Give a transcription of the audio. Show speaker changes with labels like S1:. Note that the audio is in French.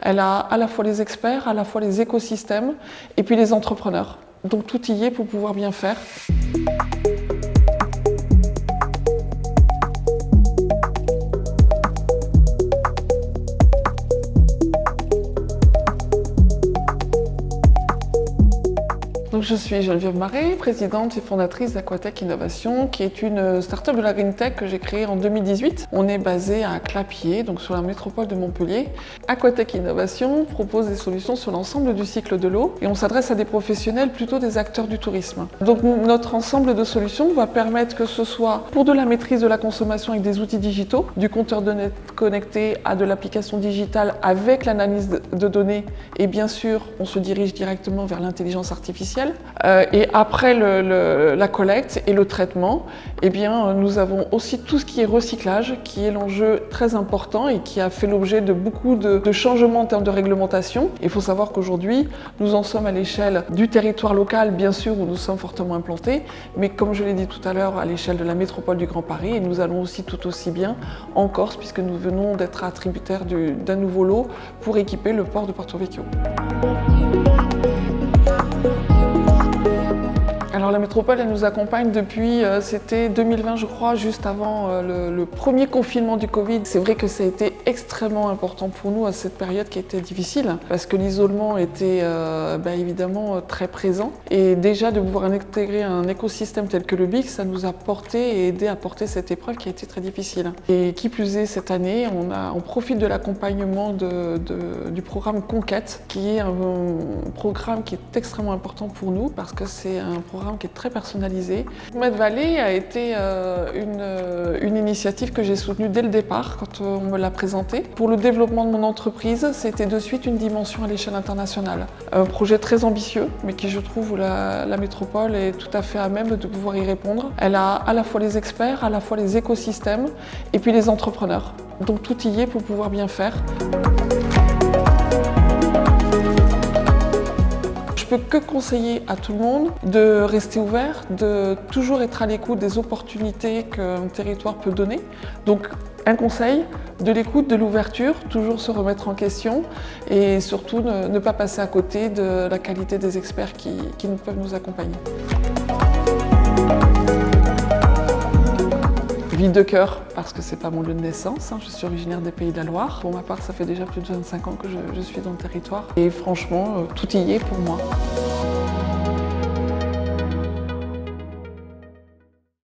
S1: Elle a à la fois les experts, à la fois les écosystèmes et puis les entrepreneurs. Donc tout y est pour pouvoir bien faire. Donc je suis Geneviève Marais, présidente et fondatrice d'Aquatech Innovation, qui est une start-up de la Green Tech que j'ai créée en 2018. On est basé à Clapiers, donc sur la métropole de Montpellier. Aquatech Innovation propose des solutions sur l'ensemble du cycle de l'eau et on s'adresse à des professionnels, plutôt des acteurs du tourisme. Donc notre ensemble de solutions va permettre que ce soit pour de la maîtrise de la consommation avec des outils digitaux, du compteur de net connecté à de l'application digitale avec l'analyse de données et bien sûr on se dirige directement vers l'intelligence artificielle. Et après la collecte et le traitement, eh bien, nous avons aussi tout ce qui est recyclage, qui est l'enjeu très important et qui a fait l'objet de beaucoup de changements en termes de réglementation. Il faut savoir qu'aujourd'hui, nous en sommes à l'échelle du territoire local, bien sûr, où nous sommes fortement implantés, mais comme je l'ai dit tout à l'heure, à l'échelle de la métropole du Grand Paris, et nous allons aussi tout aussi bien en Corse, puisque nous venons d'être attributaires d'un nouveau lot pour équiper le port de Porto Vecchio. Alors la métropole, elle nous accompagne depuis, c'était 2020 je crois, juste avant le premier confinement du Covid. C'est vrai que ça a été extrêmement important pour nous à cette période qui était difficile, parce que l'isolement était évidemment très présent. Et déjà de pouvoir intégrer un écosystème tel que le BIC, ça nous a porté et aidé à porter cette épreuve qui a été très difficile. Et qui plus est, cette année, on profite de l'accompagnement du programme Conquête, qui est un programme qui est extrêmement important pour nous, parce que c'est un programme qui est très personnalisé. Medvalley a été une initiative que j'ai soutenue dès le départ quand on me l'a présentée. Pour le développement de mon entreprise, c'était de suite une dimension à l'échelle internationale. Un projet très ambitieux, mais qui je trouve où la métropole est tout à fait à même de pouvoir y répondre. Elle a à la fois les experts, à la fois les écosystèmes et puis les entrepreneurs. Donc tout y est pour pouvoir bien faire. Je peux que conseiller à tout le monde de rester ouvert, de toujours être à l'écoute des opportunités qu'un territoire peut donner. Donc un conseil, de l'écoute, de l'ouverture, toujours se remettre en question et surtout ne pas passer à côté de la qualité des experts qui peuvent nous accompagner. Ville de cœur, parce que c'est pas mon lieu de naissance, je suis originaire des Pays de la Loire. Pour ma part, ça fait déjà plus de 25 ans que je suis dans le territoire et franchement, tout y est pour moi.